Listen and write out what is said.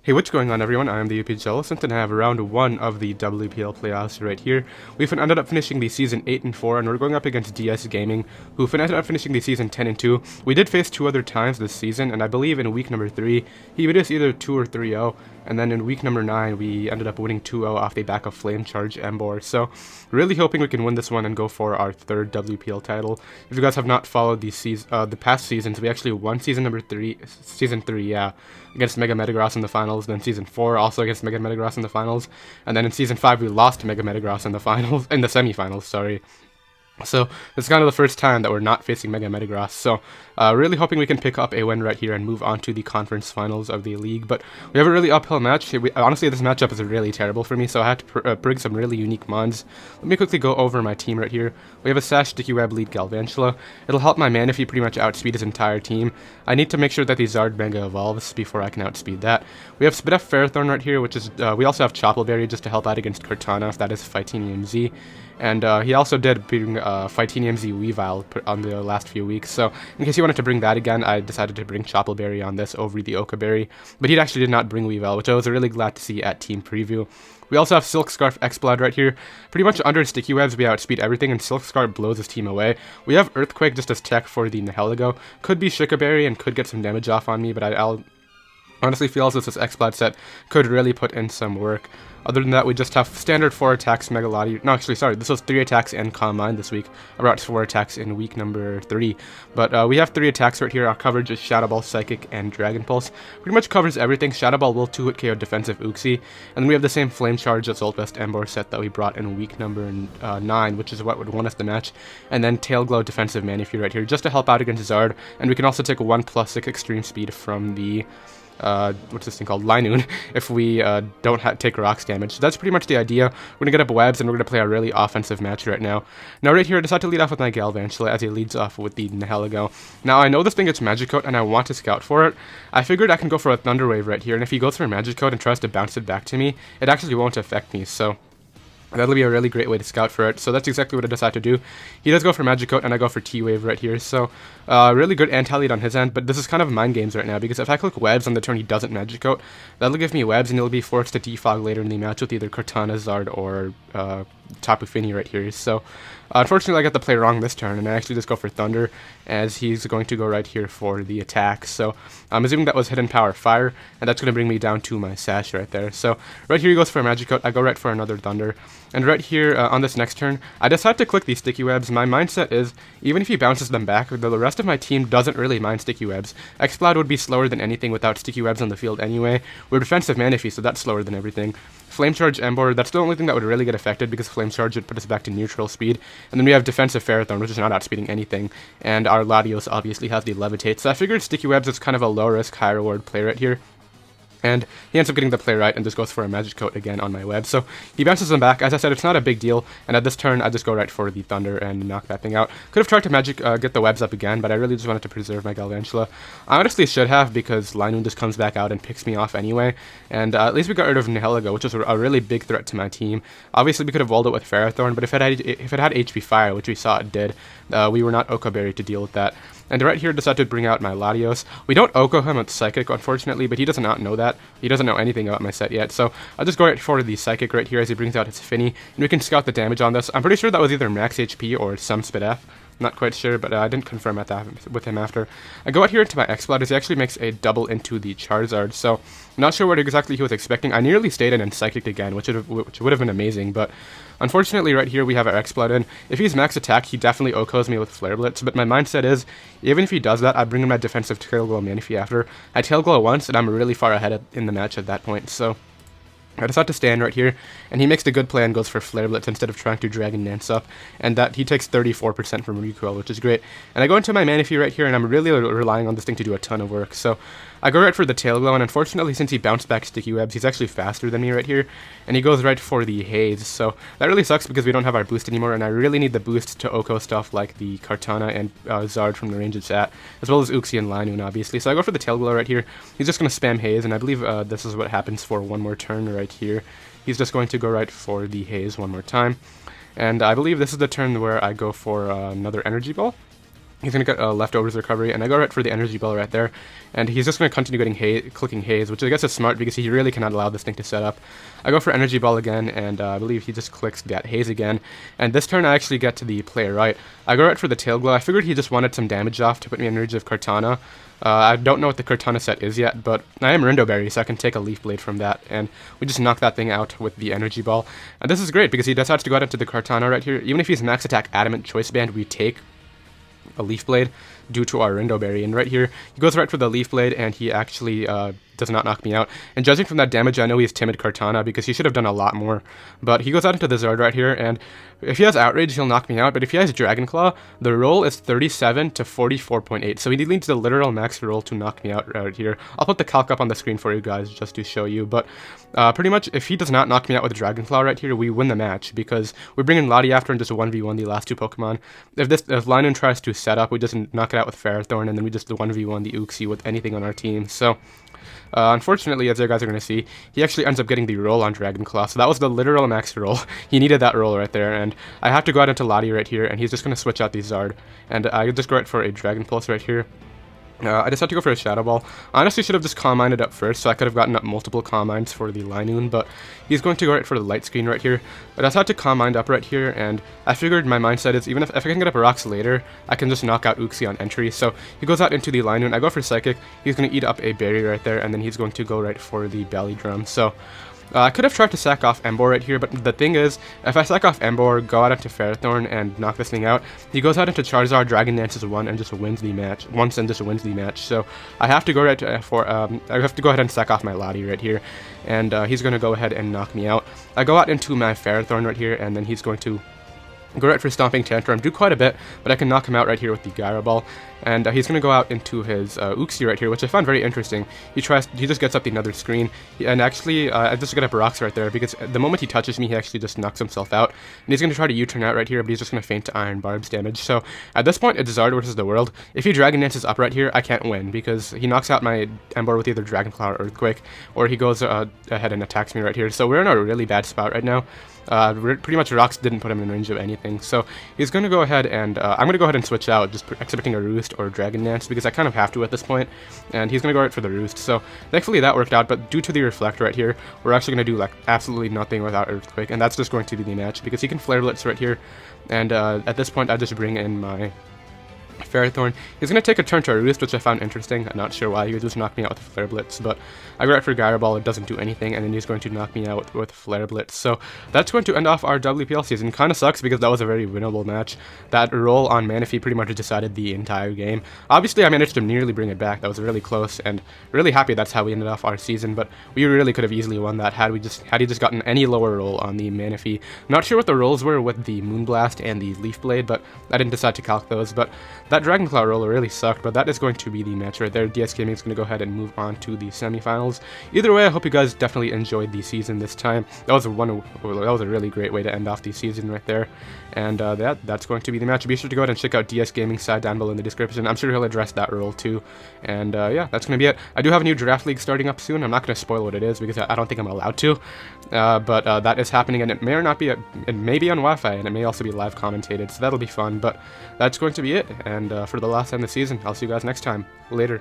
Hey, what's going on everyone? I am the OPJellicent and I have round 1 of the WPL playoffs right here. We've ended up finishing the season 8-4 and we're going up against DS Gaming, who ended up finishing the season 10-2. We did face 2 other times this season, and I believe in week number 3, he beat us either 2 or 3-0, and then in week number 9 we ended up winning 2-0 off the back of Flame Charge Embor. So really hoping we can win this one and go for our 3rd WPL title. If you guys have not followed the past seasons, we actually won season 3, yeah, against Mega Metagross in the finals, then season 4 also against Mega Metagross in the finals, and then in season 5 we lost to Mega Metagross in the finals, in the semifinals, sorry. So it's kind of the first time that we're not facing Mega Metagross, so really hoping we can pick up a win right here and move on to the conference finals of the league. But we have a really uphill match. Honestly, this matchup is really terrible for me, so I had to bring some really unique mons. Let me quickly go over my team right here. We have a Sash, Sticky Web, lead Galvantula. It'll help my Manaphy pretty much outspeed his entire team. I need to make sure that the Zard Mega evolves before I can outspeed that. We have Spidef Ferrothorn right here, which is, we also have Choppleberry just to help out against Cortana, if that is Fightinium Z. And he also did bring Fightinium Z Weavile on the last few weeks, so in case you wanted to bring that again, I decided to bring Choppleberry on this over the Okaberry, but he actually did not bring Weavile, which I was really glad to see at Team Preview. We also have Silk Scarf Exploud right here. Pretty much under Sticky Webs, we outspeed everything, and Silk Scarf blows his team away. We have Earthquake just as tech for the Nihilego. Could be Shikaberry and could get some damage off on me, but I'll honestly feel as if this Exploud set could really put in some work. Other than that, we just have standard 4 attacks, Megalodi. No, actually, sorry, this was 3 attacks and Calm Mind this week. I brought 4 attacks in week number 3. But we have 3 attacks right here. Our coverage is Shadow Ball, Psychic, and Dragon Pulse. Pretty much covers everything. Shadow Ball will 2-hit KO defensive Uxie. And then we have the same Flame Charge as Ultvest Embor set that we brought in week number 9, which is what would win us the match. And then Tail Glow defensive Manaphy right here, just to help out against Zard. And we can also take 1+6 extreme speed from the what's this thing called? Linoone, if we don't take rocks damage. So that's pretty much the idea. We're gonna get up webs and we're gonna play a really offensive match right now. Now right here, I decided to lead off with my Galvantula as he leads off with the Nihilego. Now I know this thing gets Magic Coat and I want to scout for it. I figured I can go for a Thunder Wave right here, and if he goes for a Magic Coat and tries to bounce it back to me, it actually won't affect me, so that'll be a really great way to scout for it, so that's exactly what I decided to do. He does go for Magicoat, and I go for T-Wave right here, so really good anti-lead on his end, but this is kind of mind games right now, because if I click Webs on the turn he doesn't Magicoat, that'll give me Webs, and he'll be forced to defog later in the match with either Cortana, Zard, or Tapu Fini right here, so unfortunately I got the play wrong this turn, and I actually just go for Thunder, as he's going to go right here for the attack, so I'm assuming that was Hidden Power Fire, and that's going to bring me down to my Sash right there. So right here he goes for a Magicoat, I go right for another Thunder, and right here on this next turn, I decide to click these Sticky Webs. My mindset is, even if he bounces them back, the rest of my team doesn't really mind Sticky Webs. Exploud would be slower than anything without Sticky Webs on the field anyway. We're defensive Manaphy, so that's slower than everything. Flame Charge Embor, that's the only thing that would really get affected, because Flame Charge would put us back to neutral speed. And then we have defensive Ferrothorn, which is not outspeeding anything. And our Latios obviously has the Levitate, so I figured Sticky Webs is kind of a low risk, high reward play right here. And he ends up getting the play right and just goes for a Magic Coat again on my web. So he bounces them back. As I said, it's not a big deal. And at this turn, I just go right for the Thunder and knock that thing out. Could have tried to get the webs up again, but I really just wanted to preserve my Galvantula. I honestly should have, because Linoone just comes back out and picks me off anyway. And at least we got rid of Nihilego, which was a really big threat to my team. Obviously, we could have walled it with Ferrothorn, but if it had HP Fire, which we saw it did, we were not Okaberry to deal with that. And right here, I decided to bring out my Latios. We don't Oko him with Psychic, unfortunately, but he does not know that. He doesn't know anything about my set yet, so I'll just go right for the Psychic right here as he brings out his Fini, and we can scout the damage on this. I'm pretty sure that was either max HP or some Spidef. Not quite sure, but I didn't confirm with him after. I go out here into my Exploud as he actually makes a double into the Charizard, so I'm not sure what exactly he was expecting. I nearly stayed in and Psychic again, which would have been amazing, but unfortunately right here we have our Exploud in. If he's max attack, he definitely Okos me with Flare Blitz, but my mindset is, even if he does that, I bring in my defensive Tail Glow Manaphy after. I Tail Glow once, and I'm really far ahead in the match at that point, so I decide to stand right here, and he makes the good play and goes for Flare Blitz instead of trying to Dragon Dance up, and that he takes 34% from recoil, which is great. And I go into my Manaphy right here, and I'm really relying on this thing to do a ton of work, so I go right for the Tail Glow, and unfortunately, since he bounced back Sticky Webs, he's actually faster than me right here, and he goes right for the Haze, so that really sucks because we don't have our boost anymore, and I really need the boost to Oko stuff like the Kartana and Zard from the range it's at, as well as Uxie and Linoone, obviously. So I go for the Tail Glow right here. He's just going to spam Haze, and I believe this is what happens for one more turn right here. He's just going to go right for the Haze one more time, and I believe this is the turn where I go for another Energy Ball. He's going to get a leftovers recovery, and I go right for the energy ball right there. And he's just going to continue getting clicking haze, which I guess is smart because he really cannot allow this thing to set up. I go for energy ball again, and I believe he just clicks that haze again. And this turn I actually get to the player right. I go right for the tail glow. I figured he just wanted some damage off to put me in range of Kartana. I don't know what the Kartana set is yet, but I am Rindo Berry, so I can take a Leaf Blade from that, and we just knock that thing out with the energy ball. And this is great because he decides to go out into the Kartana right here. Even if he's max attack adamant choice band, we take a Leaf Blade due to our Rindo Berry. And right here, he goes right for the Leaf Blade, and he actually does not knock me out. And judging from that damage, I know he's timid Kartana because he should have done a lot more. But he goes out into the Zard right here, and if he has Outrage, he'll knock me out. But if he has Dragon Claw, the roll is 37 to 44.8. So he needs the literal max roll to knock me out right here. I'll put the calc up on the screen for you guys just to show you. But pretty much, if he does not knock me out with Dragon Claw right here, we win the match because we bring in Lottie after and just 1v1 the last two Pokemon. If Linoone tries to set up, we just knock it out with Ferrothorn, and then we just 1v1 the Uxie with anything on our team. So unfortunately, as you guys are going to see, he actually ends up getting the roll on Dragon Claw, so that was the literal max roll. He needed that roll right there, and I have to go out into Lottie right here, and he's just going to switch out the Zard, and I just go right for a Dragon Pulse right here. I decided to go for a Shadow Ball. I honestly should have just Calm Minded up first, so I could have gotten up multiple Calm Minds for the Linoone, but he's going to go right for the Light Screen right here. But I decided to Calm Mind up right here, and I figured my mindset is even if I can get up rocks later, I can just knock out Uxie on entry. So he goes out into the Linoone. I go for Psychic. He's going to eat up a Berry right there, and then he's going to go right for the Belly Drum. So I could have tried to sack off Emboar right here, but the thing is, if I sack off Emboar, go out into Ferrothorn, and knock this thing out, he goes out into Charizard, Dragon Dances one, and just wins the match. So I have to go right to I have to go ahead and sack off my Lottie right here, and he's going to go ahead and knock me out. I go out into my Ferrothorn right here, and then he's going to go right for Stomping Tantrum, do quite a bit, but I can knock him out right here with the Gyro Ball. And he's going to go out into his Uxie right here, which I found very interesting. He just gets up the Nether Screen, and actually, I just get up rocks right there, because the moment he touches me, he actually just knocks himself out. And he's going to try to U-turn out right here, but he's just going to feint to Iron Barbs damage. So, at this point, it's Zard versus the world. If he Dragon Dances up right here, I can't win, because he knocks out my Emboar with either Dragon Claw or Earthquake, or he goes ahead and attacks me right here. So we're in a really bad spot right now. Pretty much rocks didn't put him in range of anything, so he's going to go ahead and I'm going to go ahead and switch out, just expecting a Roost or Dragon Dance, because I kind of have to at this point, and he's going to go right for the Roost. So thankfully that worked out, but due to the Reflect right here, we're actually going to do like absolutely nothing without Earthquake, and that's just going to be the match, because he can Flare Blitz right here, and at this point I just bring in my Ferrothorn. He's going to take a turn to a Roost, which I found interesting. I'm not sure why. He would just knock me out with Flare Blitz, but I go right for Gyro Ball. It doesn't do anything, and then he's going to knock me out with Flare Blitz. So that's going to end off our WPL season. Kind of sucks because that was a very winnable match. That roll on Manaphy pretty much decided the entire game. Obviously, I managed to nearly bring it back. That was really close, and really happy that's how we ended off our season, but we really could have easily won that had he just gotten any lower roll on the Manaphy. Not sure what the rolls were with the Moonblast and the Leaf Blade, but I didn't decide to calc those, but that Dragon Claw roll really sucked, but that is going to be the match right there. DS Gaming is going to go ahead and move on to the semifinals. Either way, I hope you guys definitely enjoyed the season this time. That was a really great way to end off the season right there. And that's going to be the match. Be sure to go ahead and check out DS Gaming's side down below in the description. I'm sure he'll address that roll too. And yeah, that's going to be it. I do have a new draft league starting up soon. I'm not going to spoil what it is because I don't think I'm allowed to. But that is happening, and it may or not be. It may be on Wi-Fi, and it may also be live commentated. So that'll be fun. But that's going to be it. And for the last time this season, I'll see you guys next time. Later.